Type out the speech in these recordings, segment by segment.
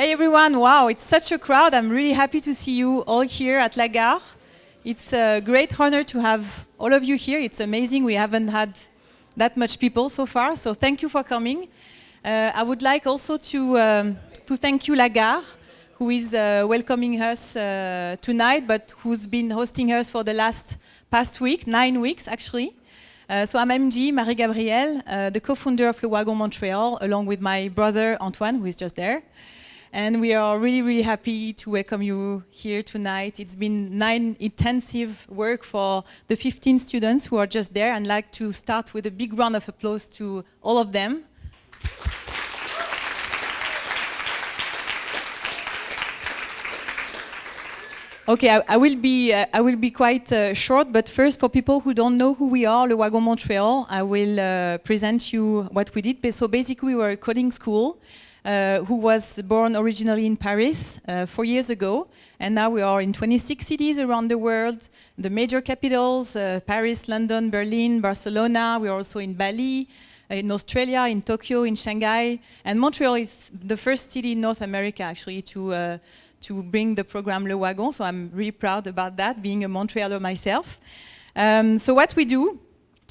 Hey everyone, wow, it's such a crowd. I'm really happy to see you all here at La Gare. It's a great honor to have all of you here. It's amazing, we haven't had that much people so far, so thank you for coming. I would like also to thank you, La Gare, who is welcoming us tonight, but who's been hosting us for the past week, 9 weeks actually. So I'm MG, Marie-Gabrielle, the co-founder of Wagon Montreal, along with my brother Antoine, who is just there. And we are really, really happy to welcome you here tonight. It's been 9 intensive work for the 15 students who are just there. I'd like to start with a big round of applause to all of them. Okay, I will be quite short, but first, for people who don't know who we are, Le Wagon Montreal, I will present you what we did. So basically, we were a coding school who was born originally in Paris 4 years ago, and now we are in 26 cities around the world, the major capitals, Paris, London, Berlin, Barcelona. We are also in Bali, in Australia, in Tokyo, in Shanghai, and Montreal is the first city in North America actually to bring the program Le Wagon, so I'm really proud about that, being a Montrealer myself. So what we do,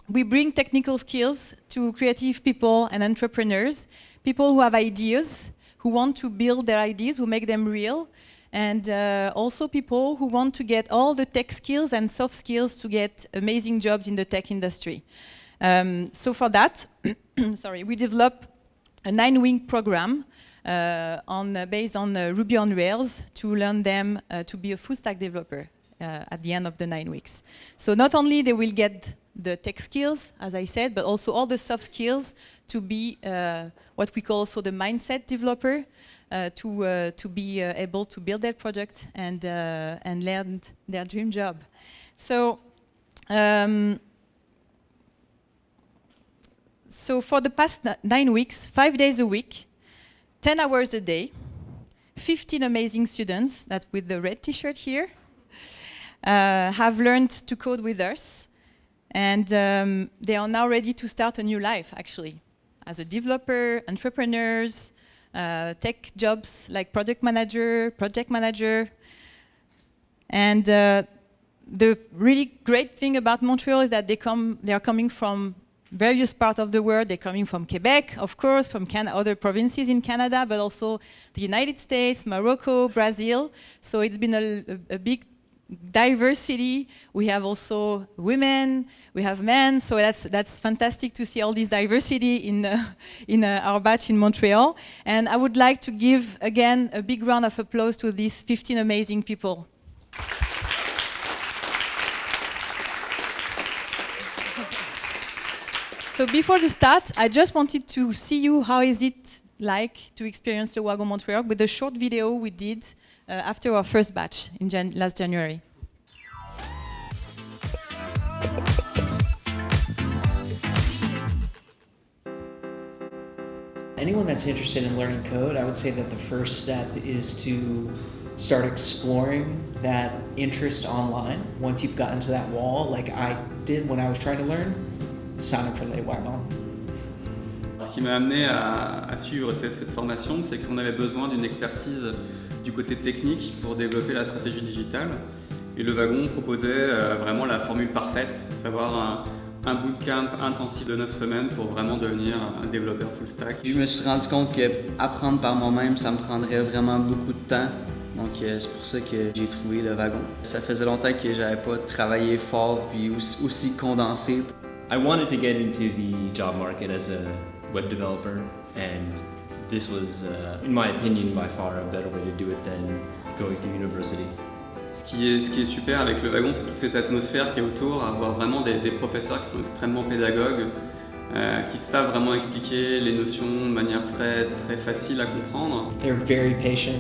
we bring technical skills to creative people and entrepreneurs, people who have ideas, who want to build their ideas, who make them real, and also people who want to get all the tech skills and soft skills to get amazing jobs in the tech industry. So for that, we developed a 9-week program based on Ruby on Rails to learn them to be a full stack developer at the end of the 9 weeks. So not only they will get the tech skills, as I said, but also all the soft skills to be what we call also the mindset developer, to be able to build their project and learn their dream job. So, so for the past 9 weeks, 5 days a week, 10 hours a day, 15 amazing students, that with the red t-shirt here, have learned to code with us. And they are now ready to start a new life, actually, as a developer, entrepreneurs, tech jobs like product manager, project manager. And the really great thing about Montreal is that they are coming from various parts of the world. They're coming from Quebec, of course, from other provinces in Canada, but also the United States, Morocco, Brazil. So it's been a big diversity. We have also women, we have men, so that's fantastic to see all this diversity in our batch in Montreal. And I would like to give, again, a big round of applause to these 15 amazing people. So before the start, I just wanted to see you how is it like to experience the Wagon Montreal with a short video we did after our first batch in last January. Anyone that's interested in learning code, I would say that the first step is to start exploring that interest online. Once you've gotten to that wall, like I did when I was trying to learn, sign up for Le Wagon. Ce qui m'a amené à suivre cette formation, c'est qu'on avait besoin d'une expertise du côté technique pour développer la stratégie digitale. Et le Wagon proposait vraiment la formule parfaite, savoir un bootcamp intensif de 9 semaines pour vraiment devenir un développeur full stack. Je me suis rendu compte que apprendre par moi-même, ça me prendrait vraiment beaucoup de temps. Donc c'est pour ça que j'ai trouvé le Wagon. Ça faisait longtemps que j'avais pas travaillé fort puis aussi condensé. I wanted to get into the job market as a web developer, and this was, in my opinion, by far a better way to do it than going to university. Ce qui est super avec le Wagon, c'est toute cette atmosphère qui est autour, avoir vraiment des professeurs qui sont extrêmement pédagogues, qui savent vraiment expliquer les notions de manière très facile à comprendre. They're very patient,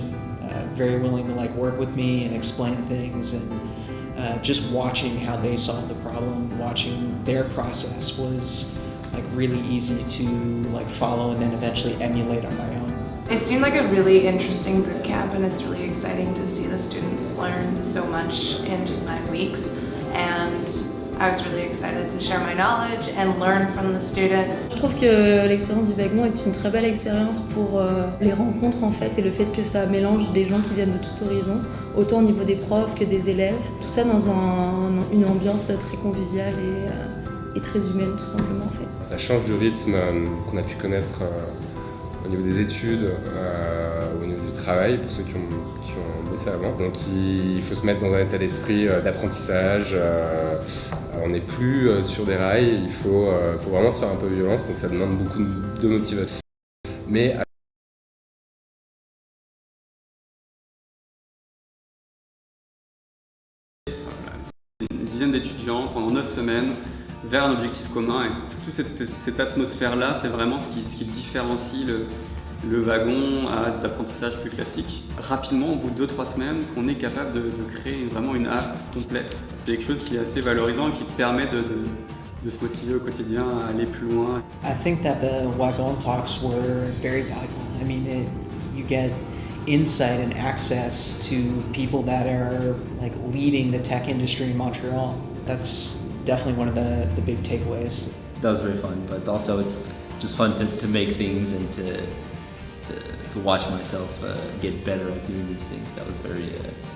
very willing to like work with me and explain things, and just watching how they solve the problem, watching their process was like really easy to like follow and then eventually emulate on my own. It seemed like a really interesting boot camp, and it's really exciting to see the students learn so much in just 9 weeks. And I was really excited to share my knowledge and learn from the students. Je trouve que l'expérience du wagon est une très belle expérience pour les rencontres en fait et le fait que ça mélange des gens qui viennent de tout horizon, autant au niveau des profs que des élèves. Tout ça dans une ambiance très conviviale et très humaine tout simplement en fait. Ça change du rythme qu'on a pu connaître au niveau des études, au niveau du travail, pour ceux qui ont bossé avant. Donc il faut se mettre dans un état d'esprit d'apprentissage. On n'est plus sur des rails, il faut vraiment se faire un peu violence, donc ça demande beaucoup de motivation. Mais une dizaine d'étudiants pendant 9 semaines vers un objectif commun et toute cette atmosphère-là, c'est vraiment ce qui différencie le wagon à des apprentissages plus classiques. Rapidement, au bout de 2-3 semaines, on est capable de créer vraiment une app complète. C'est quelque chose qui est assez valorisant et qui permet de se motiver au quotidien à aller plus loin. I think that the Wagon talks were very valuable. I mean, you get insight and access to people that are like leading the tech industry in Montreal. That's definitely one of the big takeaways. That was very fun, but also it's just fun to make things and to watch myself get better at doing these things. That was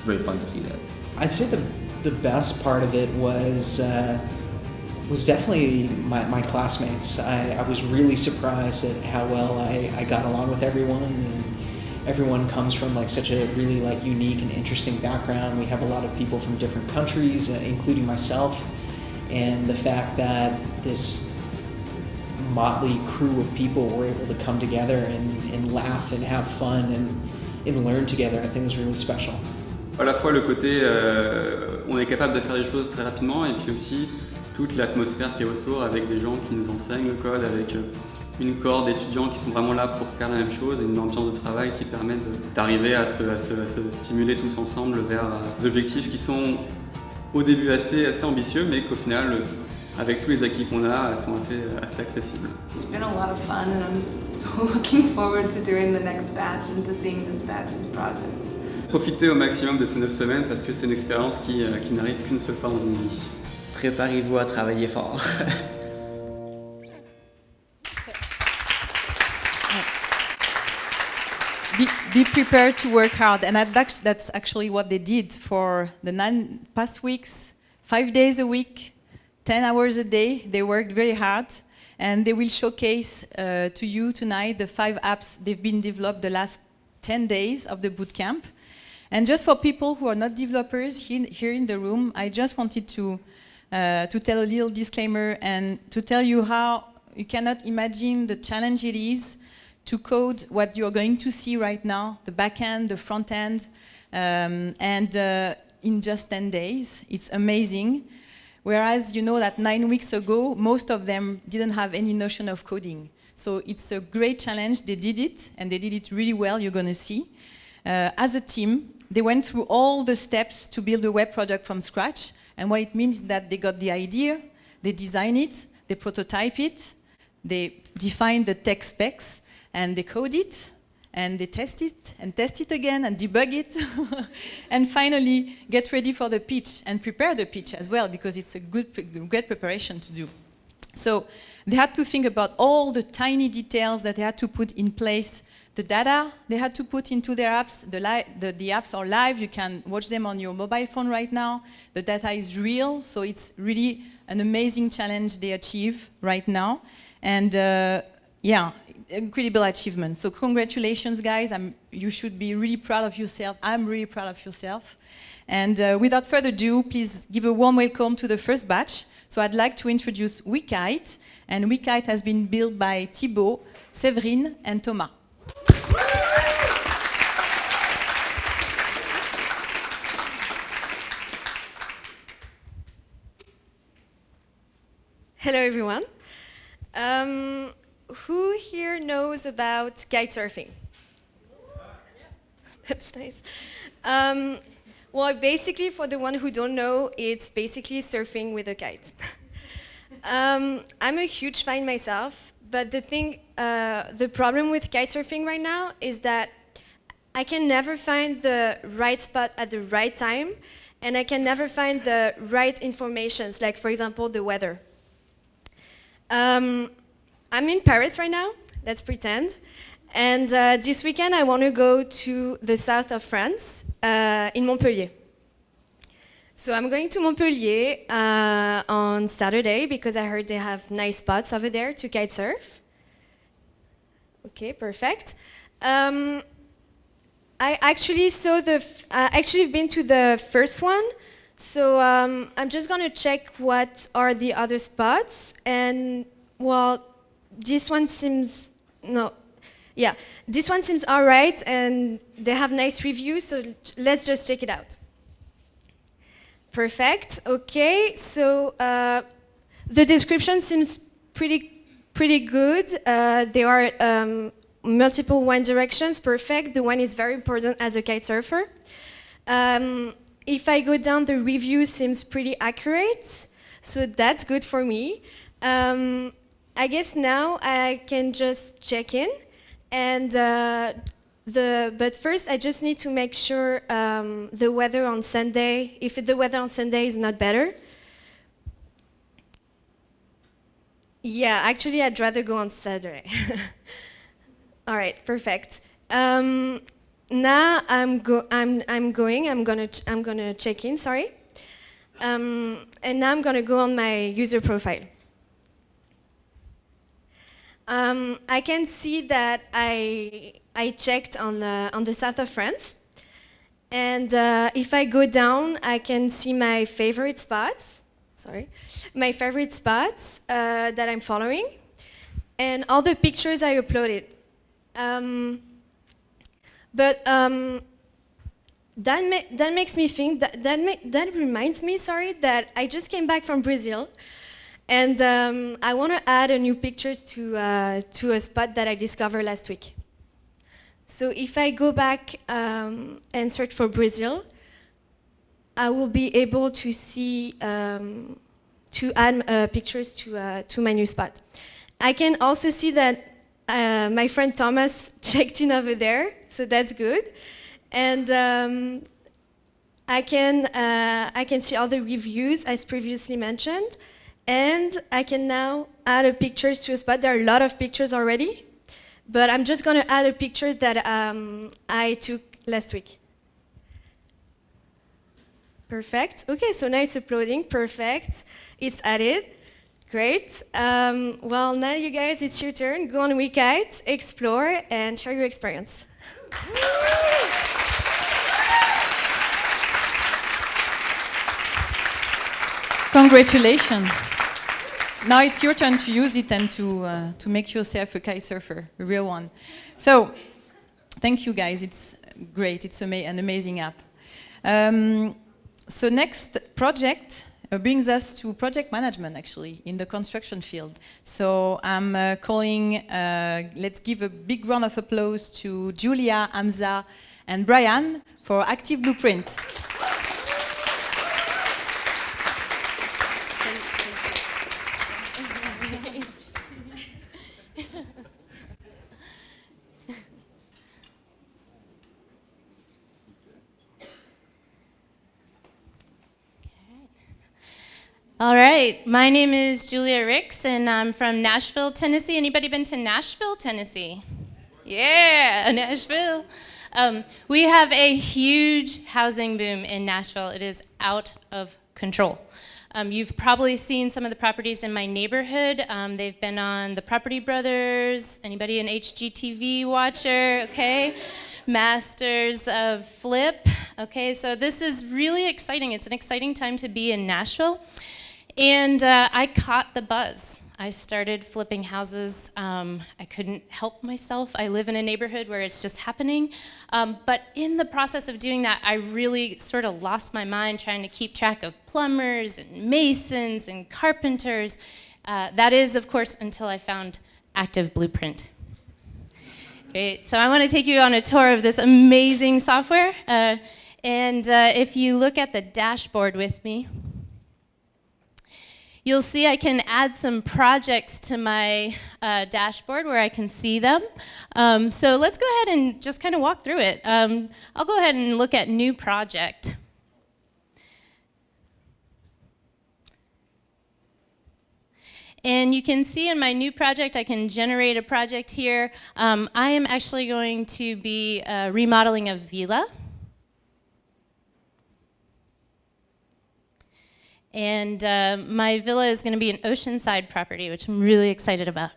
very fun to see that. I'd say the best part of it was definitely my classmates. I was really surprised at how well I got along with everyone, and everyone comes from like such a really like unique and interesting background. We have a lot of people from different countries, including myself, and the fact that this motley crew of people were able to come together and laugh and have fun and learn together, I think was really special. À la fois le côté, on est capable de faire les choses très rapidement et puis aussi toute l'atmosphère qui est autour avec des gens qui nous enseignent le code, avec une cohorte d'étudiants qui sont vraiment là pour faire la même chose et une ambiance de travail qui permet d'arriver à se stimuler tous ensemble vers des objectifs qui sont au début assez ambitieux mais qu'au final, avec tous les acquis qu'on a, sont assez accessibles. It's been a lot of fun and I'm so looking forward to doing the next batch and to seeing this batch's projects. Profitez au maximum de ces 9 semaines parce que c'est une expérience qui n'arrive qu'une seule fois dans une vie. Préparez-vous à travailler fort. Be prepared to work hard, and that's actually what they did for the 9 past weeks, 5 days a week. 10 hours a day. They worked very hard, and they will showcase to you tonight the 5 apps they've been developed the last 10 days of the bootcamp. And just for people who are not developers here in the room, I just wanted to tell a little disclaimer and to tell you how you cannot imagine the challenge it is to code what you're going to see right now, the back end, the front end, in just 10 days. It's amazing. Whereas you know that 9 weeks ago, most of them didn't have any notion of coding. So it's a great challenge. They did it, and they did it really well, you're going to see. As a team, they went through all the steps to build a web product from scratch. And what it means is that they got the idea, they design it, they prototype it, they define the tech specs, and they code it, and they test it again, and debug it, and finally get ready for the pitch, and prepare the pitch as well, because it's a great preparation to do. So they had to think about all the tiny details that they had to put in place, the data they had to put into their apps. The apps are live, you can watch them on your mobile phone right now. The data is real, so it's really an amazing challenge they achieve right now. And yeah, incredible achievement. So congratulations, guys. You should be really proud of yourself. I'm really proud of yourself. And without further ado, please give a warm welcome to the first batch. So I'd like to introduce WeKite. And WeKite has been built by Thibaut, Séverine, and Thomas. Hello, everyone. Who here knows about kite surfing? That's nice. Well, basically, for the one who don't know, it's basically surfing with a kite. I'm a huge fan myself, but the problem with kite surfing right now is that I can never find the right spot at the right time, and I can never find the right informations, like for example, the weather. I'm in Paris right now, let's pretend. And this weekend I want to go to the south of France, in Montpellier. So I'm going to Montpellier on Saturday because I heard they have nice spots over there to kite surf. Okay, perfect. I actually saw actually been to the first one, so I'm just gonna check what are the other spots. And well, this one seems this one seems all right, and they have nice reviews. So let's just check it out. Perfect. Okay, so the description seems pretty good. There are multiple wind directions. Perfect. The wind is very important as a kite surfer. If I go down, the review seems pretty accurate, so that's good for me. I guess now I can just check in, and but first I just need to make sure the weather on Sunday, if the weather on Sunday is not better. Yeah, actually I'd rather go on Saturday. All right, perfect. Now I'm gonna check in. Sorry, and now I'm gonna go on my user profile. I can see that I checked on the south of France, and if I go down, I can see my favorite spots. My favorite spots that I'm following, and all the pictures I uploaded. But that makes me think that reminds me, that I just came back from Brazil, and I want to add a new pictures to a spot that I discovered last week. So if I go back and search for Brazil, I will be able to see to add pictures to my new spot. I can also see that my friend Thomas checked in over there, so that's good. And I can see all the reviews as previously mentioned, and I can now add a pictures to a spot. There are a lot of pictures already, but I'm just gonna add a picture that I took last week. Perfect. Okay, so now it's uploading. Perfect. It's added. Great. Well, now you guys, it's your turn. Go on WeKite, explore, and share your experience. Congratulations. Now it's your turn to use it and to make yourself a kite surfer, a real one. So, thank you guys. It's great. It's an amazing app. So next project brings us to project management, actually, in the construction field. So I'm calling, let's give a big round of applause to Julia, Hamza, and Brian for Active Blueprint. All right, my name is Julia Ricks, and I'm from Nashville, Tennessee. Anybody been to Nashville, Tennessee? Yeah, Nashville. We have a huge housing boom in Nashville. It is out of control. You've probably seen some of the properties in my neighborhood. They've been on the Property Brothers. Anybody an HGTV watcher? Okay. Masters of Flip. Okay, so this is really exciting. It's an exciting time to be in Nashville. And I caught the buzz. I started flipping houses. I couldn't help myself. I live in a neighborhood where it's just happening. But in the process of doing that, I really sort of lost my mind trying to keep track of plumbers and masons and carpenters. That is, of course, until I found Active Blueprint. Great. So I want to take you on a tour of this amazing software. And if you look at the dashboard with me, You'll see I can add some projects to my dashboard where I can see them. So let's go ahead and just kind of walk through it. I'll go ahead and look at new project. And you can see in my new project, I can generate a project here. I am actually going to be remodeling a villa. And my villa is going to be an oceanside property, which I'm really excited about.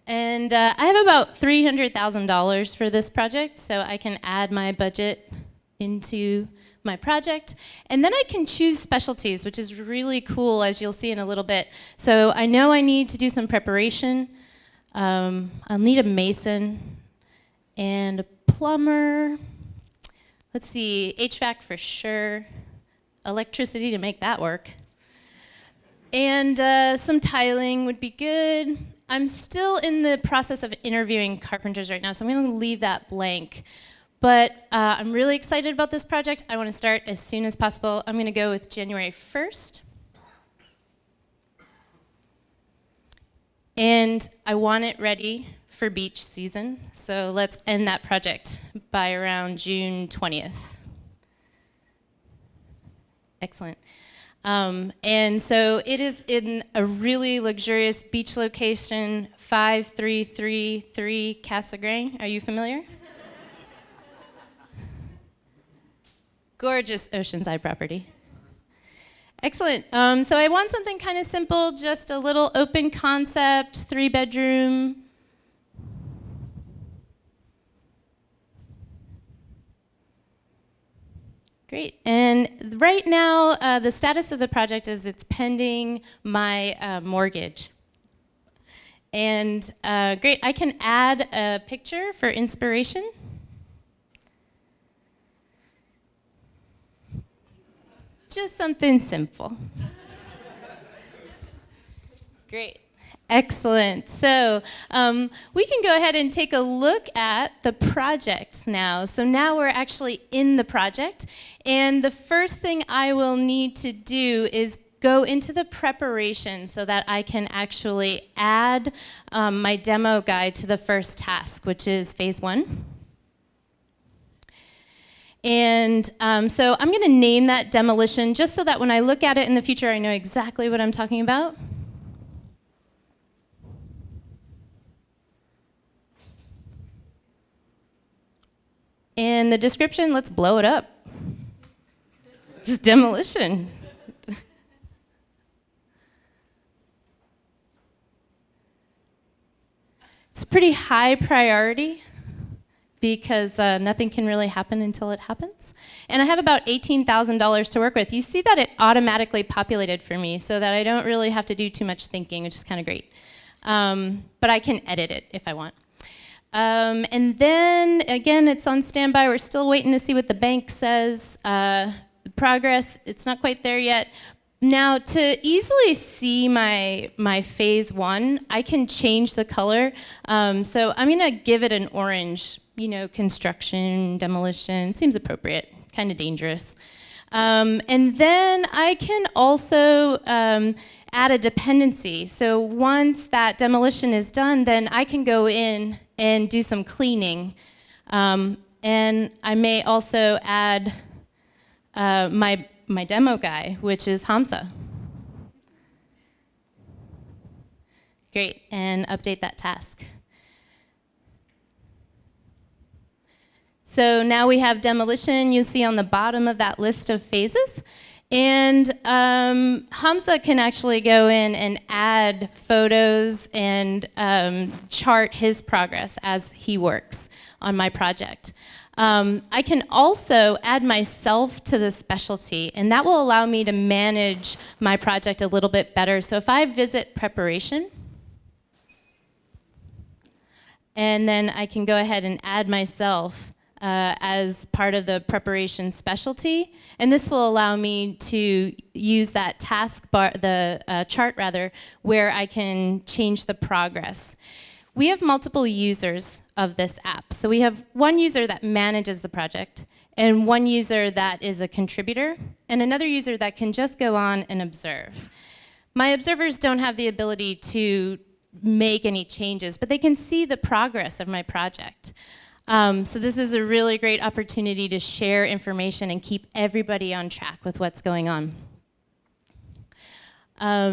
And I have about $300,000 for this project, so I can add my budget into my project. And then I can choose specialties, which is really cool, as you'll see in a little bit. So I know I need to do some preparation. I'll need a mason and a plumber. Let's see, HVAC for sure. Electricity to make that work. And some tiling would be good. I'm still in the process of interviewing carpenters right now, so I'm going to leave that blank. But I'm really excited about this project. I want to start as soon as possible. I'm going to go with January 1st. And I want it ready for beach season. So let's end that project by around June 20th. Excellent. And so it is in a really luxurious beach location, 5333 Casa Grande. Are you familiar? Gorgeous oceanside property. Excellent. So I want something kind of simple, just a little open concept, 3-bedroom. Great. And right now, the status of the project is it's pending my mortgage. And great, I can add a picture for inspiration. Just something simple. Great. Excellent. So we can go ahead and take a look at the project now. So now we're actually in the project. And the first thing I will need to do is go into the preparation so that I can actually add my demo guide to the first task, which is phase 1. And so I'm going to name that demolition just so that when I look at it in the future, I know exactly what I'm talking about. And the description, let's blow it up. It's demolition. It's a pretty high priority, because nothing can really happen until it happens. And I have about $18,000 to work with. You see that it automatically populated for me so that I don't really have to do too much thinking, which is kind of great. But I can edit it if I want. And then, again, it's on standby. We're still waiting to see what the bank says. Progress, it's not quite there yet. Now, to easily see my phase 1, I can change the color. So I'm going to give it an orange. You know, construction, demolition, seems appropriate, kind of dangerous. And then I can also add a dependency. So once that demolition is done, then I can go in and do some cleaning. And I may also add my demo guy, which is Hamza. Great, and update that task. So now we have demolition. You see on the bottom of that list of phases. And Hamza can actually go in and add photos and chart his progress as he works on my project. I can also add myself to the specialty, and that will allow me to manage my project a little bit better. So if I visit preparation, and then I can go ahead and add myself as part of the preparation specialty, and this will allow me to use that task bar, the chart rather, where I can change the progress. We have multiple users of this app. So we have one user that manages the project, and one user that is a contributor, and another user that can just go on and observe. My observers don't have the ability to make any changes, but they can see the progress of my project. So this is a really great opportunity to share information and keep everybody on track with what's going on.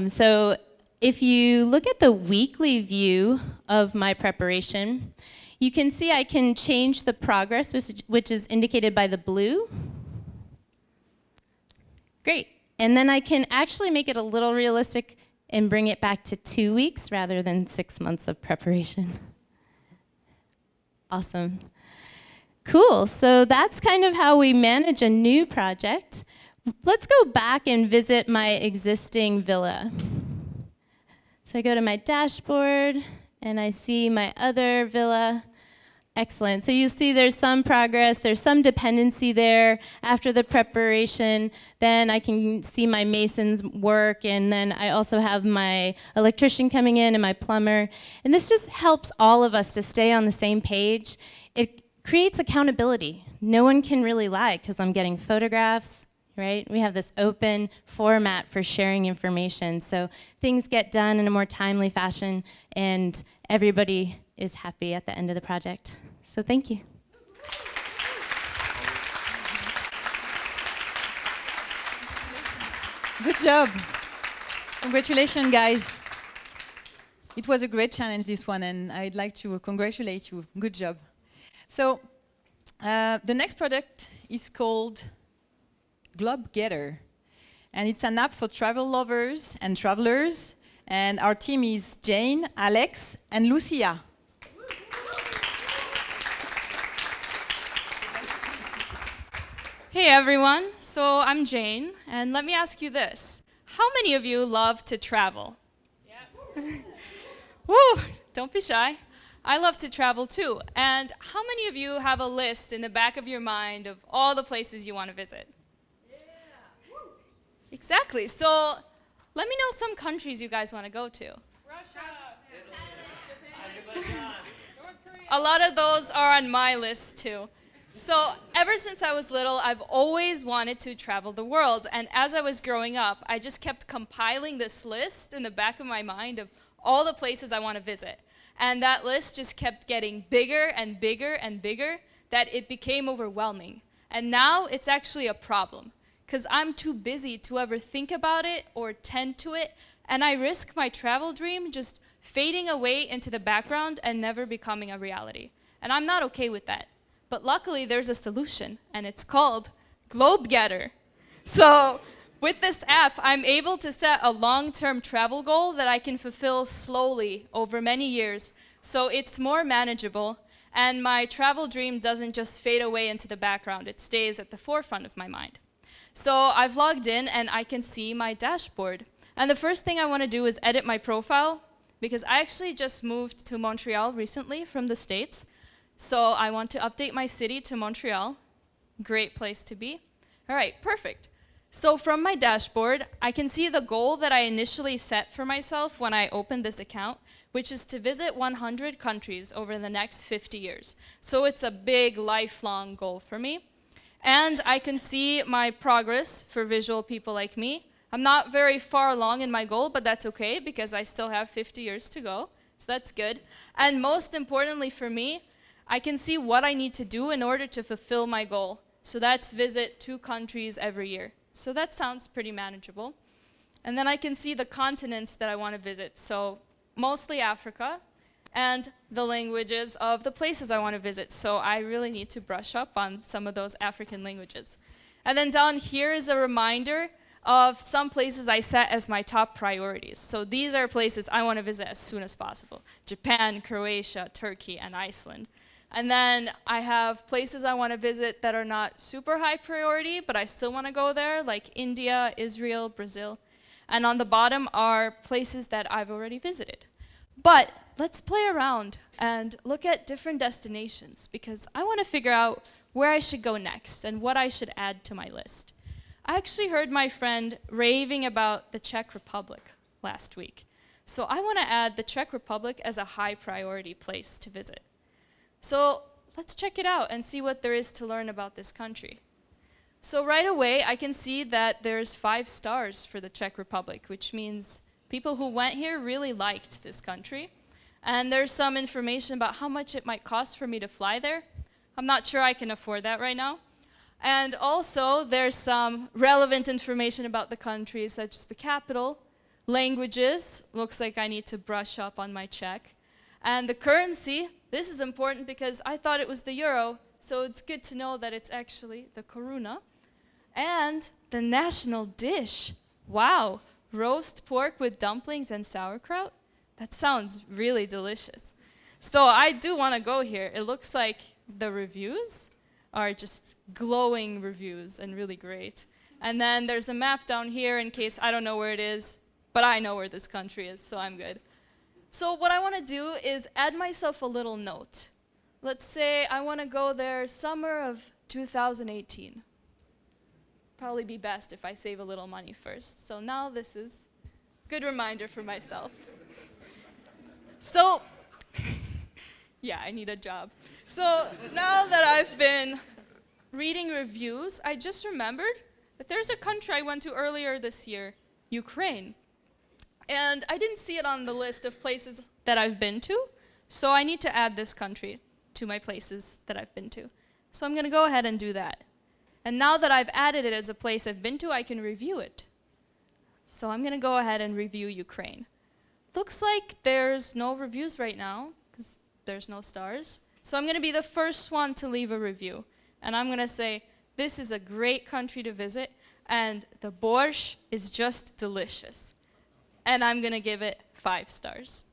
So if you look at the weekly view of my preparation, you can see I can change the progress, which is indicated by the blue. Great. And then I can actually make it a little realistic and bring it back to 2 weeks rather than 6 months of preparation. Awesome. Cool. So that's kind of how we manage a new project. Let's go back and visit my existing villa. So I go to my dashboard, and I see my other villa. Excellent. So you see there's some progress, there's some dependency there after the preparation. Then I can see my mason's work, and then I also have my electrician coming in and my plumber. And this just helps all of us to stay on the same page. It creates accountability. No one can really lie because I'm getting photographs, right? We have this open format for sharing information. So things get done in a more timely fashion, and everybody is happy at the end of the project. So thank you. Good job. Congratulations, guys. It was a great challenge, this one, and I'd like to congratulate you. Good job. So the next product is called Glob Getter, and it's an app for travel lovers and travelers, and our team is Jane, Alex, and Lucia. Hey everyone, so I'm Jane, and let me ask you this. How many of you love to travel? Yeah. Woo, don't be shy. I love to travel too. And how many of you have a list in the back of your mind of all the places you want to visit? Yeah. Exactly, so let me know some countries you guys want to go to. Russia. Japan. A lot of those are on my list too. So ever since I was little, I've always wanted to travel the world. And as I was growing up, I just kept compiling this list in the back of my mind of all the places I want to visit. And that list just kept getting bigger and bigger and bigger, that it became overwhelming. And now it's actually a problem, because I'm too busy to ever think about it or tend to it. And I risk my travel dream just fading away into the background and never becoming a reality. And I'm not okay with that. But luckily, there's a solution, and it's called Glob Getter. So with this app, I'm able to set a long-term travel goal that I can fulfill slowly over many years, so it's more manageable, and my travel dream doesn't just fade away into the background. It stays at the forefront of my mind. So I've logged in, and I can see my dashboard. And the first thing I want to do is edit my profile, because I actually just moved to Montreal recently from the States. So I want to update my city to Montreal. Great place to be. All right, perfect. So from my dashboard, I can see the goal that I initially set for myself when I opened this account, which is to visit 100 countries over the next 50 years. So it's a big, lifelong goal for me. And I can see my progress for visual people like me. I'm not very far along in my goal, but that's okay because I still have 50 years to go. So that's good. And most importantly for me, I can see what I need to do in order to fulfill my goal. So that's visit 2 countries every year. So that sounds pretty manageable. And then I can see the continents that I want to visit. So mostly Africa, and the languages of the places I want to visit. So I really need to brush up on some of those African languages. And then down here is a reminder of some places I set as my top priorities. So these are places I want to visit as soon as possible. Japan, Croatia, Turkey, and Iceland. And then I have places I want to visit that are not super high priority, but I still want to go there, like India, Israel, Brazil. And on the bottom are places that I've already visited. But let's play around and look at different destinations, because I want to figure out where I should go next and what I should add to my list. I actually heard my friend raving about the Czech Republic last week. So I want to add the Czech Republic as a high priority place to visit. So let's check it out and see what there is to learn about this country. So right away, I can see that there's 5 stars for the Czech Republic, which means people who went here really liked this country. And there's some information about how much it might cost for me to fly there. I'm not sure I can afford that right now. And also, there's some relevant information about the country, such as the capital, languages, looks like I need to brush up on my Czech, and the currency. This is important because I thought it was the euro, so it's good to know that it's actually the koruna. And the national dish. Wow, roast pork with dumplings and sauerkraut? That sounds really delicious. So I do want to go here. It looks like the reviews are just glowing reviews and really great. And then there's a map down here in case I don't know where it is, but I know where this country is, so I'm good. So what I want to do is add myself a little note. Let's say I want to go there summer of 2018. Probably be best if I save a little money first. So now this is a good reminder for myself. So, yeah, I need a job. So now that I've been reading reviews, I just remembered that there's a country I went to earlier this year, Ukraine. And I didn't see it on the list of places that I've been to, so I need to add this country to my places that I've been to. So I'm going to go ahead and do that. And now that I've added it as a place I've been to, I can review it. So I'm going to go ahead and review Ukraine. Looks like there's no reviews right now, because there's no stars. So I'm going to be the first one to leave a review. And I'm going to say, this is a great country to visit, and the borscht is just delicious. And I'm going to give it 5 stars.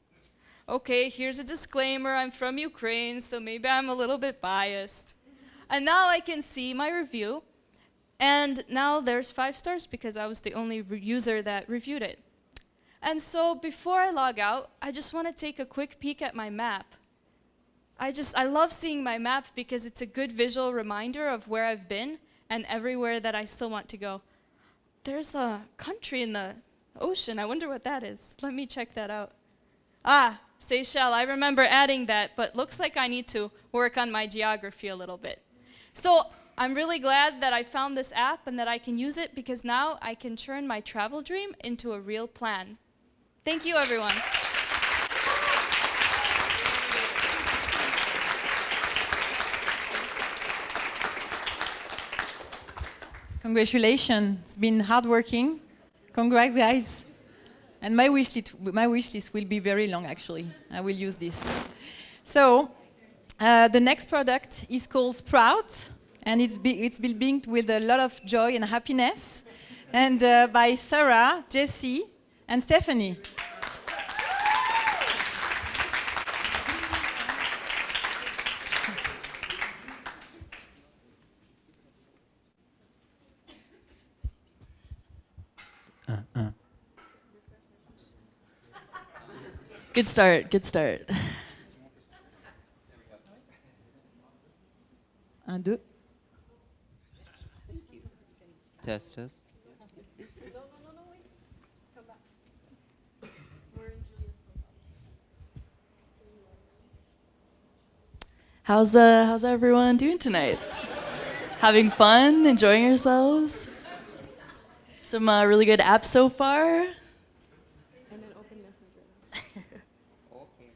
Okay, here's a disclaimer. I'm from Ukraine, so maybe I'm a little bit biased. And now I can see my review. And now there's 5 stars because I was the only user that reviewed it. And so before I log out, I just want to take a quick peek at my map. I love seeing my map because it's a good visual reminder of where I've been and everywhere that I still want to go. There's a country in the ocean. I wonder what that is. Let me check that out. Ah, Seychelles. I remember adding that, but looks like I need to work on my geography a little bit. So I'm really glad that I found this app and that I can use it because now I can turn my travel dream into a real plan. Thank you, everyone. Congratulations. It's been hardworking. Congrats, guys. And my wish list will be very long, actually. I will use this. So the next product is called Sprout, and it's been built with a lot of joy and happiness, and by Sarah, Jessie, and Stephanie. Good start, good start. 1, 2. Test, test. How's everyone doing tonight? Having fun, enjoying yourselves? Some really good apps so far? And an open messenger. Okay.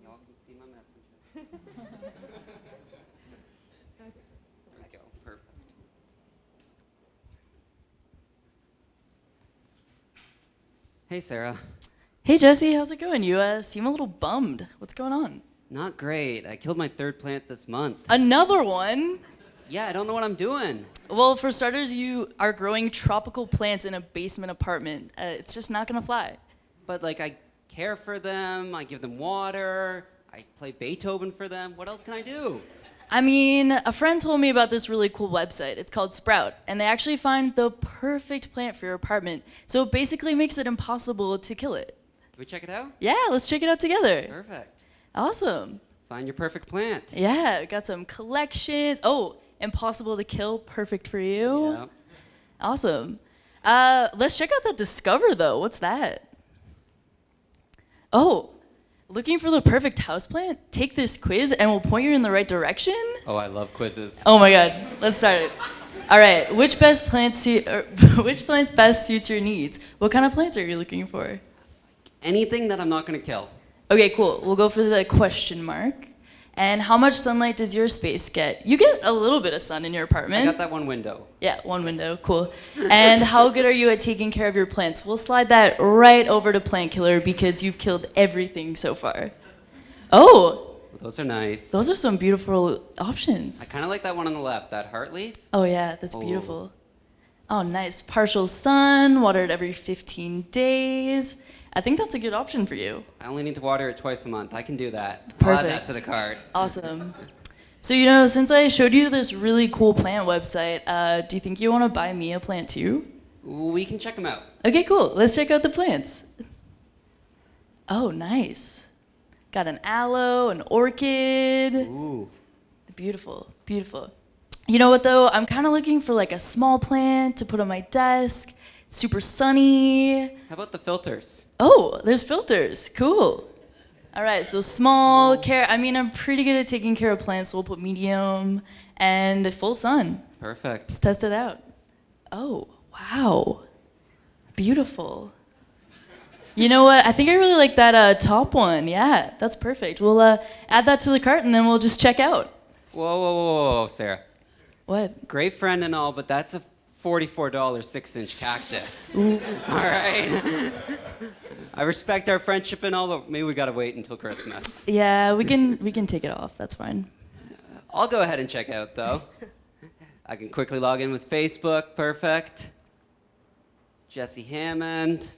Y'all can see my messenger. There we go. Perfect. Hey, Sarah. Hey Jesse, how's it going? You seem a little bummed. What's going on? Not great. I killed my 3rd plant this month. Another one? Yeah, I don't know what I'm doing. Well, for starters, you are growing tropical plants in a basement apartment. It's just not gonna fly. But like, I care for them. I give them water. I play Beethoven for them. What else can I do? I mean, a friend told me about this really cool website. It's called Sprout, and they actually find the perfect plant for your apartment. So it basically makes it impossible to kill it. Can we check it out? Yeah, let's check it out together. Perfect. Awesome. Find your perfect plant. Yeah, got some collections. Oh, impossible to kill, perfect for you. Yep. Awesome. Let's check out that Discover though. What's that? Oh, looking for the perfect houseplant? Take this quiz and we'll point you in the right direction? Oh, I love quizzes. Oh my god, let's start it. All right, which plant best suits your needs? What kind of plants are you looking for? Anything that I'm not going to kill. Okay, cool. We'll go for the question mark. And how much sunlight does your space get? You get a little bit of sun in your apartment. I got that one window. Yeah, one window, cool. And how good are you at taking care of your plants? We'll slide that right over to Plant Killer because you've killed everything so far. Oh! Those are nice. Those are some beautiful options. I kind of like that one on the left, that heart leaf. Oh yeah, that's beautiful. Oh, nice. Partial sun, watered every 15 days. I think that's a good option for you. I only need to water it twice a month. I can do that. Perfect. I'll add that to the cart. Awesome. So, you know, since I showed you this really cool plant website, do you think you want to buy me a plant too? We can check them out. Okay, cool. Let's check out the plants. Oh, nice. Got an aloe, an orchid. Ooh. Beautiful, beautiful. You know what though? I'm kind of looking for like a small plant to put on my desk. Super sunny. How about the filters? Oh, there's filters. Cool. All right, so small care. I mean, I'm pretty good at taking care of plants, so we'll put medium and full sun. Perfect. Let's test it out. Oh, wow. Beautiful. You know what? I think I really like that top one. Yeah, that's perfect. We'll add that to the cart and then we'll just check out. Whoa, whoa, whoa, whoa, Sarah. What? Great friend and all, but that's a $44 6-inch cactus. Ooh. All right. I respect our friendship and all, but maybe we gotta wait until Christmas. Yeah, we can take it off. That's fine. I'll go ahead and check out though. I can quickly log in with Facebook. Perfect. Jesse Hammond.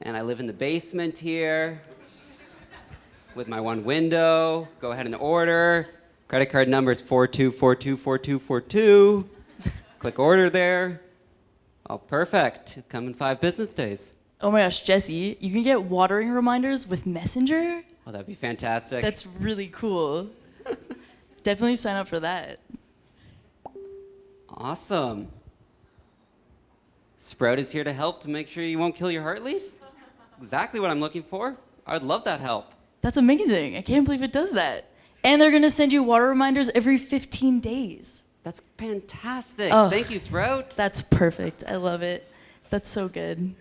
And I live in the basement here with my one window. Go ahead and order. Credit card number is 42424242. Click order there. Oh, perfect. Come in 5 business days. Oh my gosh, Jesse, you can get watering reminders with Messenger? Oh, that'd be fantastic. That's really cool. Definitely sign up for that. Awesome. Sprout is here to help to make sure you won't kill your heartleaf. Exactly what I'm looking for. I'd love that help. That's amazing. I can't believe it does that. And they're going to send you water reminders every 15 days. That's fantastic. Oh, Thank you, Sprout. That's perfect. I love it. That's so good.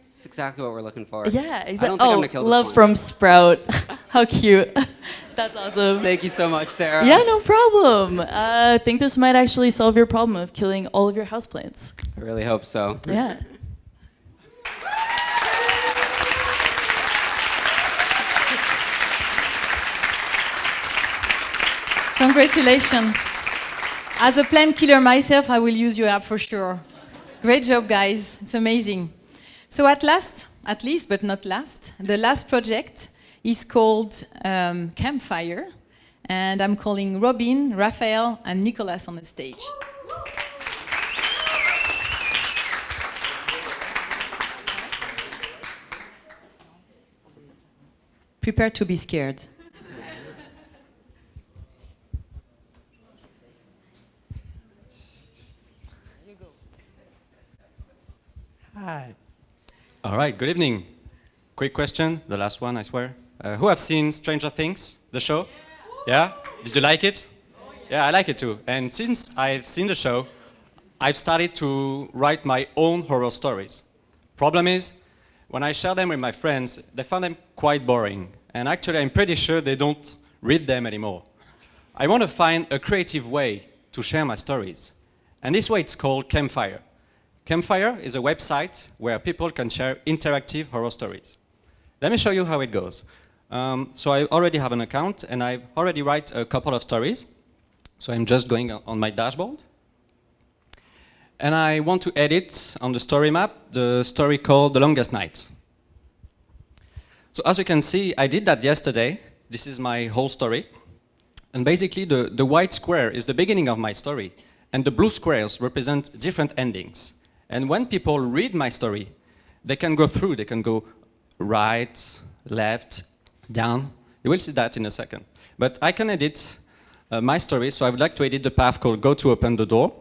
That's exactly what we're looking for. Yeah, I don't exactly. think I'm gonna kill this love one. from Sprout. How cute. That's awesome. Thank you so much, Sarah. Yeah, no problem. I think this might actually solve your problem of killing all of your houseplants. I really hope so. Yeah. Congratulations. As a plant killer myself, I will use your app for sure. Great job, guys. It's amazing. So at least, but not last, the last project is called Campfire. And I'm calling Robin, Raphael, and Nicolas on the stage. Prepare to be scared. Hi. All right, good evening. Quick question, the last one, I swear. Who have seen Stranger Things, the show? Yeah? Did you like it? Yeah, I like it too. And since I've seen the show, I've started to write my own horror stories. Problem is, when I share them with my friends, they find them quite boring. And actually, I'm pretty sure they don't read them anymore. I want to find a creative way to share my stories. And this way it's called Campfire. Campfire is a website where people can share interactive horror stories. Let me show you how it goes. So I already have an account and I've already write a couple of stories. So I'm just going on my dashboard. And I want to edit on the story map the story called The Longest Night. So as you can see, I did that yesterday. This is my whole story. And basically the white square is the beginning of my story. And the blue squares represent different endings. And when people read my story, they can go through, they can go right, left, down. You will see that in a second. But I can edit my story, so I would like to edit the path called Go to Open the Door.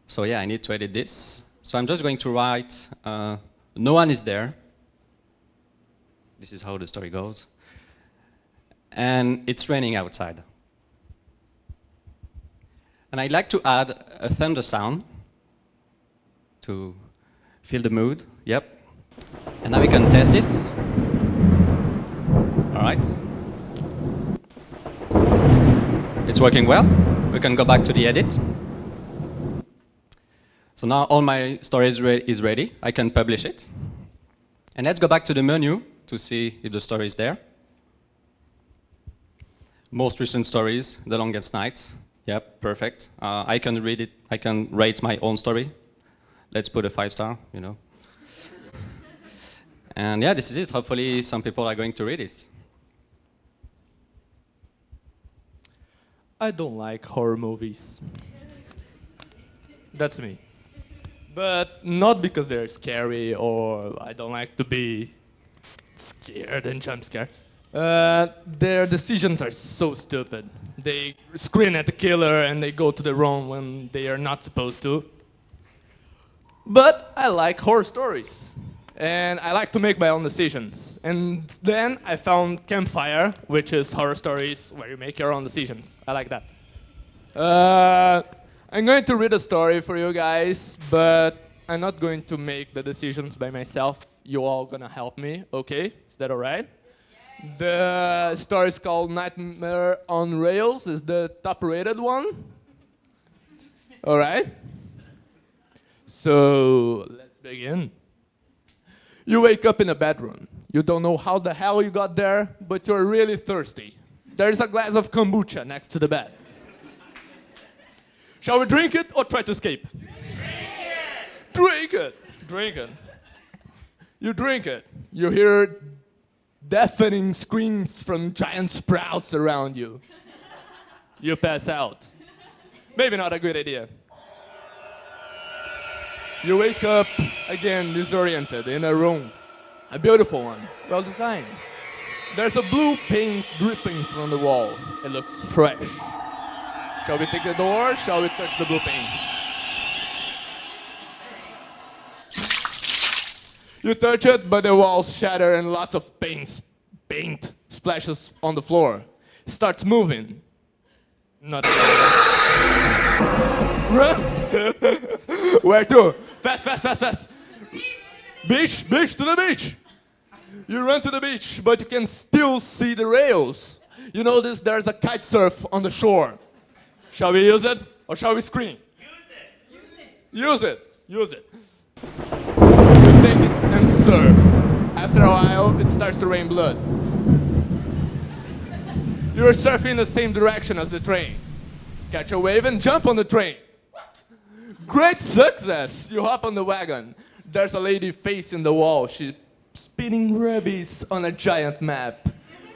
So yeah, I need to edit this. So I'm just going to write, no one is there, This is how the story goes. And it's raining outside. And I'd like to add a thunder sound to feel the mood. Yep. And now we can test it. All right. It's working well. We can go back to the edit. So now all my story is ready. I can publish it. And let's go back to the menu to see if the story is there. Most recent stories, The Longest Night. Yep, perfect. I can read it. I can rate my own story. Let's put a 5-star, you know. And yeah, this is it. Hopefully some people are going to read it. I don't like horror movies. That's me. But not because they're scary or I don't like to be scared and jump scared. Their decisions are so stupid. They scream at the killer and they go to the room when they are not supposed to. But I like horror stories. And I like to make my own decisions. And then I found Campfire, which is horror stories where you make your own decisions. I like that. I'm going to read a story for you guys, but I'm not going to make the decisions by myself. You all gonna help me, okay? Is that all right? The story is called Nightmare on Rails. It's the top-rated one. All right? So, let's begin. You wake up in a bedroom. You don't know how the hell you got there, but you're really thirsty. There's a glass of kombucha next to the bed. Shall we drink it or try to escape? Drink it! Drink it. You drink it. You hear deafening screams from giant sprouts around you. You pass out. Maybe not a good idea. You wake up again disoriented in a room. A beautiful one, well designed. There's a blue paint dripping from the wall. It looks fresh. Shall we take the door? Shall we touch the blue paint? You touch it, but the walls shatter and lots of paint splashes on the floor. It starts moving. Not Run! Where to? Fast, fast, fast, fast. Beach, beach, to the beach. You run to the beach, but you can still see the rails. You notice there's a kite surf on the shore. Shall we use it or shall we scream? Use it. Use it. You take it and surf. After a while, it starts to rain blood. You're surfing in the same direction as the train. Catch a wave and jump on the train. What? Great success! You hop on the wagon. There's a lady facing the wall. She's spinning rubbies on a giant map.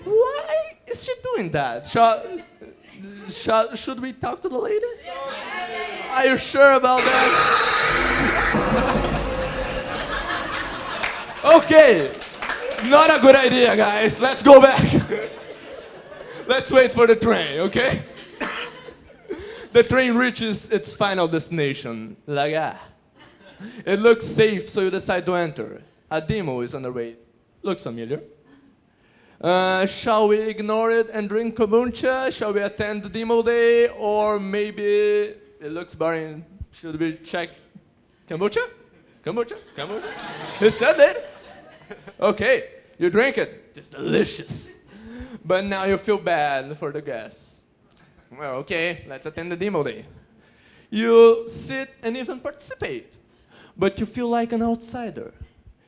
Why is she doing that? Should we talk to the lady? Are you sure about that? Okay, not a good idea, guys. Let's go back. Let's wait for the train, okay? The train reaches its final destination, Laga. It looks safe, so you decide to enter. A demo is on the way. Looks familiar. Shall we ignore it and drink kombucha? Shall we attend the demo day? Or maybe it looks boring. Should we check kombucha? Kombucha? Kombucha? You said it. Okay, you drink it. It's delicious. But now you feel bad for the guests. Well, okay, let's attend the demo day. You sit and even participate. But you feel like an outsider.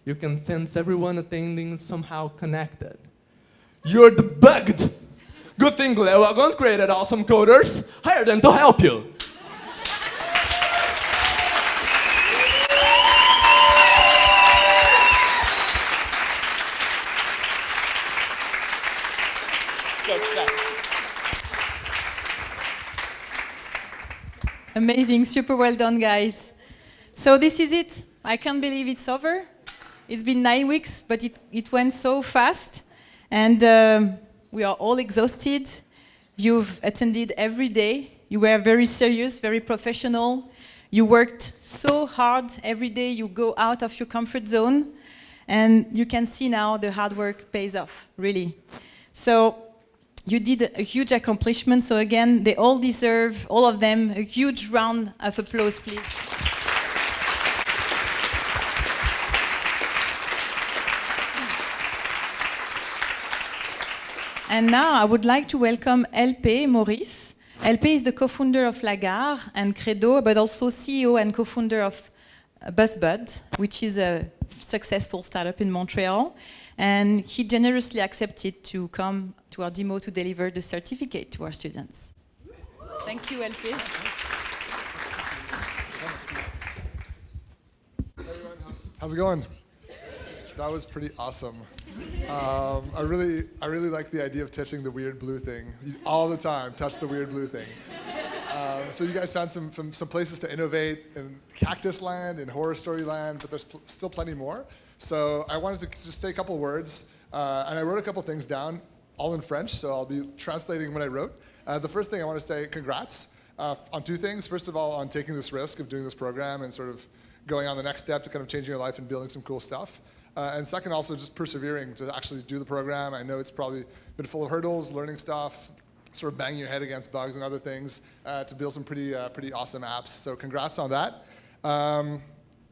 You can sense everyone attending somehow connected. You're debugged. Good thing Wagon created awesome coders. Hire them to help you. Amazing, super well done, guys. So this is it. I can't believe it's over. It's been 9 weeks, but it went so fast. And we are all exhausted. You've attended every day. You were very serious, very professional. You worked so hard every day. You go out of your comfort zone. And you can see now the hard work pays off, really. So you did a huge accomplishment. So again, they all deserve, all of them, a huge round of applause, please. And now I would like to welcome LP Maurice. LP is the co-founder of La Gare and Credo, but also CEO and co-founder of BuzzBud, which is a successful startup in Montreal. And he generously accepted to come to our demo to deliver the certificate to our students. Thank you, LP. How's it going? That was pretty awesome. I really like the idea of touching the weird blue thing. All the time, touch the weird blue thing. So you guys found some places to innovate in Cactus Land, in Horror Story Land, but there's still plenty more. So I wanted to just say a couple words, and I wrote a couple things down, all in French, so I'll be translating what I wrote. The first thing I want to say, congrats on two things. First of all, on taking this risk of doing this program and sort of going on the next step to kind of changing your life and building some cool stuff. And second, also just persevering to actually do the program. I know it's probably been full of hurdles, learning stuff, sort of banging your head against bugs and other things to build some pretty awesome apps. So congrats on that.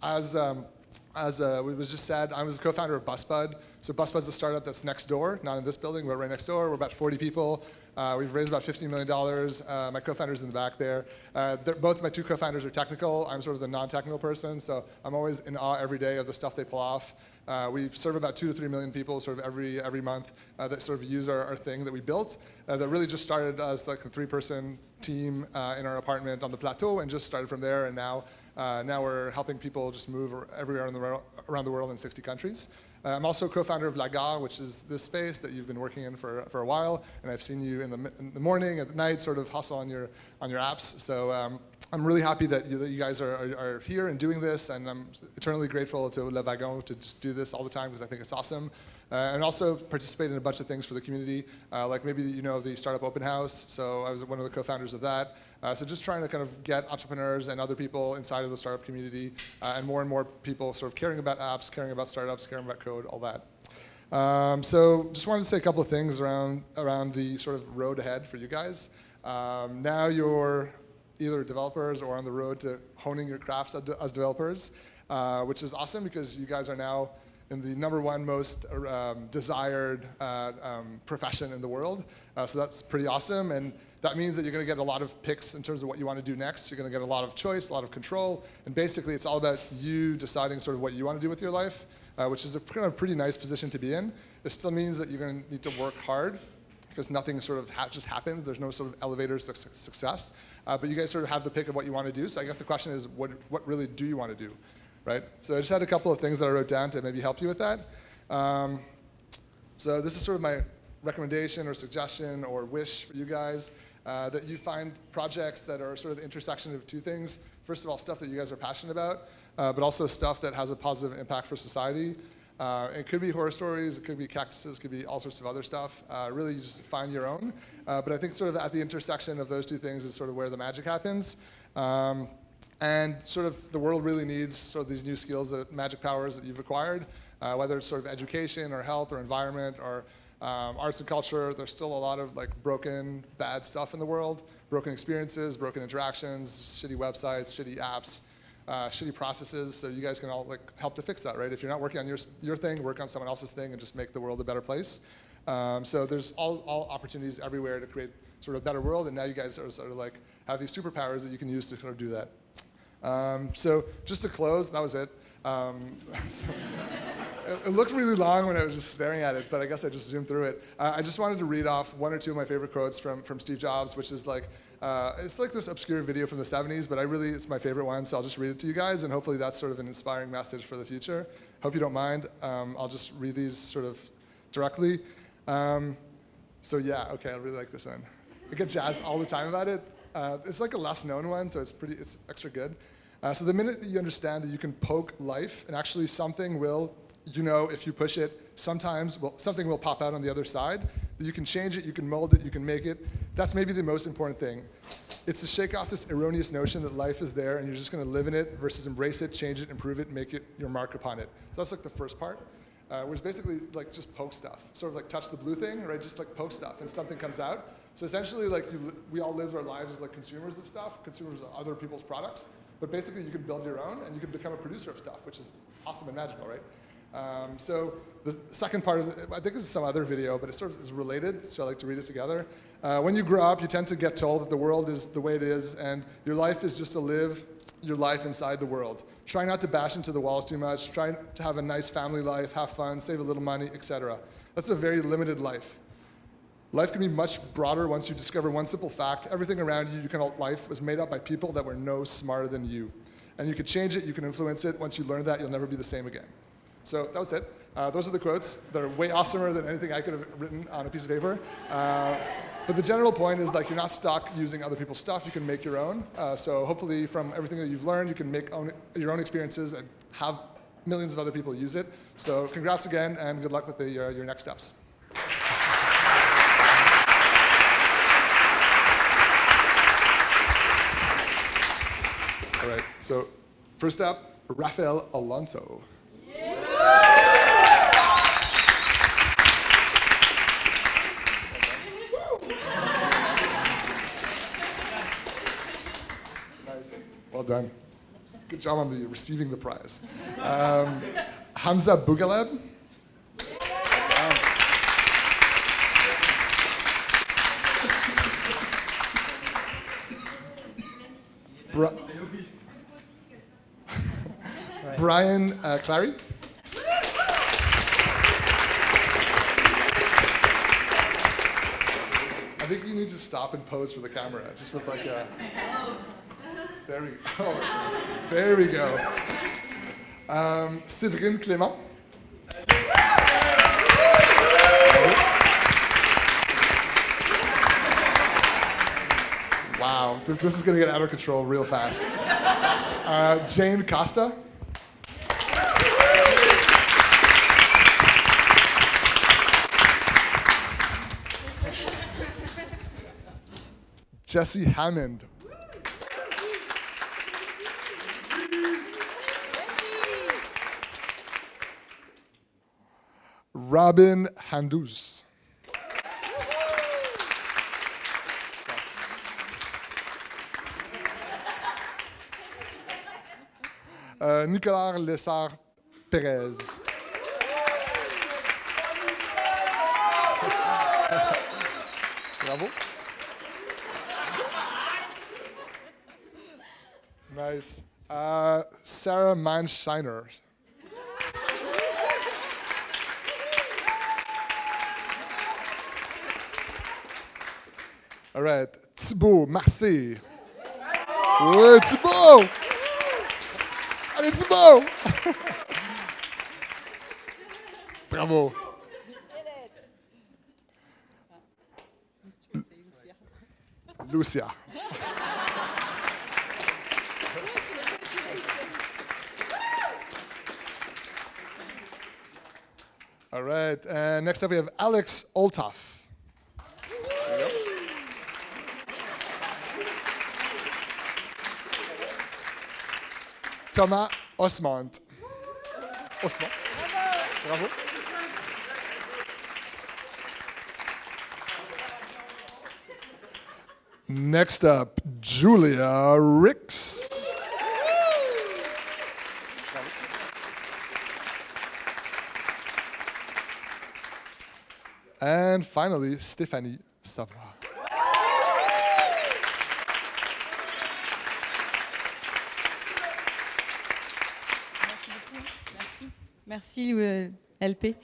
As it was just said, I was a co-founder of BuzzBud. So BuzzBud's a startup that's next door, not in this building, but right next door. We're about 40 people. We've raised about $15 million. My co-founder's in the back there. Both my two co-founders are technical. I'm sort of the non-technical person, so I'm always in awe every day of the stuff they pull off. We serve about 2 to 3 million people sort of every month that sort of use our thing that we built. That really just started as like a 3-person team in our apartment on the plateau and just started from there. And now we're helping people just move everywhere around the world in 60 countries. I'm also co-founder of La Gare, which is this space that you've been working in for a while, and I've seen you in the morning, at night, sort of hustle on your apps. So I'm really happy that you guys are here and doing this, and I'm eternally grateful to Le Wagon to just do this all the time because I think it's awesome. And also participate in a bunch of things for the community, like maybe you know the Startup Open House. So I was one of the co-founders of that. So just trying to kind of get entrepreneurs and other people inside of the startup community, and more people sort of caring about apps, caring about startups, caring about code, all that. So just wanted to say a couple of things around the sort of road ahead for you guys. Now you're either developers or on the road to honing your crafts as developers, which is awesome because you guys are now in the #1 most desired profession in the world. So that's pretty awesome. And that means that you're going to get a lot of picks in terms of what you want to do next. You're going to get a lot of choice, a lot of control. And basically, it's all about you deciding sort of what you want to do with your life, which is a kind of pretty nice position to be in. It still means that you're going to need to work hard because nothing sort of just happens. There's no sort of elevator to success. But you guys sort of have the pick of what you want to do. So I guess the question is, what really do you want to do? Right? So I just had a couple of things that I wrote down to maybe help you with that. So this is sort of my recommendation or suggestion or wish for you guys, that you find projects that are sort of the intersection of two things. First of all, stuff that you guys are passionate about, but also stuff that has a positive impact for society. It could be horror stories, it could be cactuses, it could be all sorts of other stuff. Really, you just find your own. But I think sort of at the intersection of those two things is sort of where the magic happens. And sort of the world really needs sort of these new skills, magic powers that you've acquired, whether it's sort of education or health or environment or arts and culture. There's still a lot of like broken, bad stuff in the world, broken experiences, broken interactions, shitty websites, shitty apps, shitty processes. So you guys can all like help to fix that, right? If you're not working on your thing, work on someone else's thing and just make the world a better place. So there's all opportunities everywhere to create sort of a better world. And now you guys are sort of like have these superpowers that you can use to sort of do that. So just to close, that was it. So it looked really long when I was just staring at it, but I guess I just zoomed through it. I just wanted to read off 1 or 2 of my favorite quotes from Steve Jobs, which is like, it's like this obscure video from the 70s, but it's my favorite one, so I'll just read it to you guys, and hopefully that's sort of an inspiring message for the future. Hope you don't mind. I'll just read these sort of directly. So yeah, okay, I really like this one. I get jazzed all the time about it. It's like a less known one, so it's extra good. So the minute that you understand that you can poke life and actually something will, if you push it, something will pop out on the other side, that you can change it, you can mold it, you can make it. That's maybe the most important thing. It's to shake off this erroneous notion that life is there and you're just going to live in it versus embrace it, change it, improve it, make it your mark upon it. So that's like the first part. which basically like just poke stuff, sort of like touch the blue thing, right? Just like poke stuff, and something comes out. So essentially, like we all live our lives as like consumers of stuff, consumers of other people's products. But basically, you can build your own, and you can become a producer of stuff, which is awesome and magical, right? So the second part of I think this is some other video, but it sort of is related, so I like to read it together. When you grow up, you tend to get told that the world is the way it is, and your life is just to live your life inside the world. Try not to bash into the walls too much. Try to have a nice family life, have fun, save a little money, etc. That's a very limited life. Life can be much broader once you discover one simple fact. Everything around you, life was made up by people that were no smarter than you. And you can change it, you can influence it. Once you learn that, you'll never be the same again. So that was it. Those are the quotes. They're way awesomer than anything I could have written on a piece of paper. But the general point is like you're not stuck using other people's stuff. You can make your own. So hopefully from everything that you've learned, you can make your own experiences and have millions of other people use it. So congrats again, and good luck with your next steps. All right, so first up, Rafael Alonso. Nice, well done. Good job on receiving the prize. Hamza Bougaleb. Brian Clary. I think you need to stop and pose for the camera, just with like a. There we go. Oh, there we go. Séverine Clément. Wow, this is going to get out of control real fast. Jane Costa. Jesse Hammond. Robin Handous. Nicolas Lessard Perez. Bravo. Nice. Sarah Manshiner. All right. Thibaut Marseille. Ouais, Thibaut! Allez, Thibaut! Bravo. Lucia. All right, and next up we have Alex Olthoff. Thomas Osmond. Osmond. Bravo. Next up, Julia Ricks. And finally, Stéphanie Savra. Merci, LP.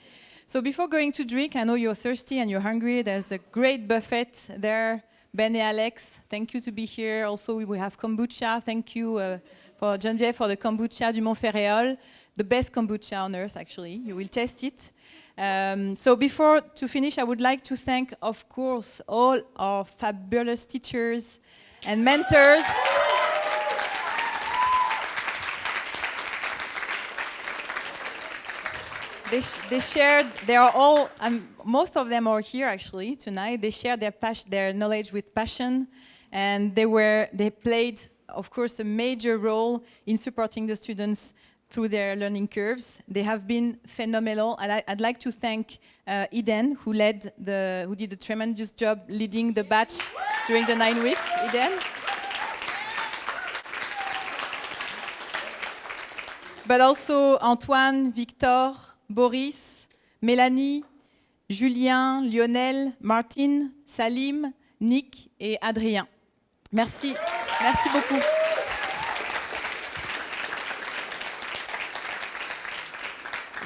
So before going to drink, I know you're thirsty and you're hungry. There's a great buffet there. Ben and Alex, thank you to be here. Also, we have kombucha. Thank you for Geneviève for the kombucha du Montréal. The best kombucha on earth, actually. You will taste it. So before to finish, I would like to thank, of course, all our fabulous teachers and mentors. They shared. They are all. Most of them are here actually tonight. They shared their knowledge with passion, and they played, of course, a major role in supporting the students through their learning curves. They have been phenomenal. I'd like to thank Eden, who did a tremendous job leading the batch during the 9 weeks. Eden. But also Antoine, Victor, Boris, Mélanie, Julien, Lionel, Martin, Salim, Nick et Adrien. Merci. Merci beaucoup.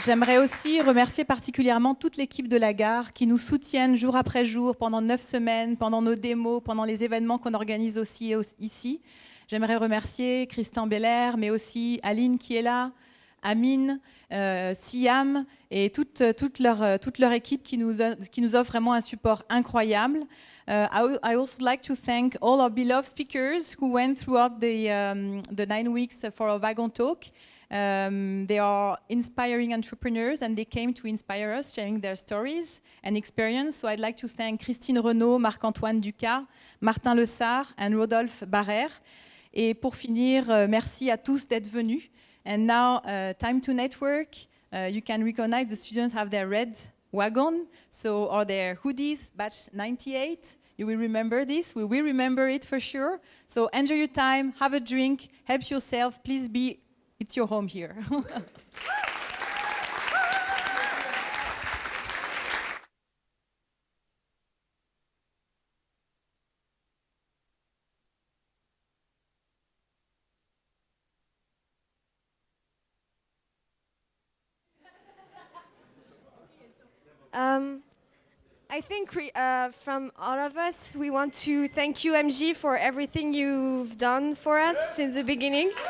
J'aimerais aussi remercier particulièrement toute l'équipe de la gare qui nous soutiennent jour après jour pendant 9 semaines, pendant nos démos, pendant les événements qu'on organise aussi ici. J'aimerais remercier Christian Belair, mais aussi Aline qui est là, Amine, Siam et toute leur équipe qui nous offre vraiment un support incroyable. I also like to thank all our beloved speakers who went throughout the 9 weeks for our Wagon Talk. They are inspiring entrepreneurs and they came to inspire us, sharing their stories and experience. So I'd like to thank Christine Renaud, Marc-Antoine Ducas, Martin Lessard and Rodolphe Barrère. Et pour finir, merci à tous d'être venus. And now, time to network. You can recognize the students have their red wagon, or their hoodies, batch 98. You will remember this. We will remember it for sure. So enjoy your time, have a drink, help yourself. Please it's your home here. I think from all of us, we want to thank you, MG, for everything you've done for us since the beginning.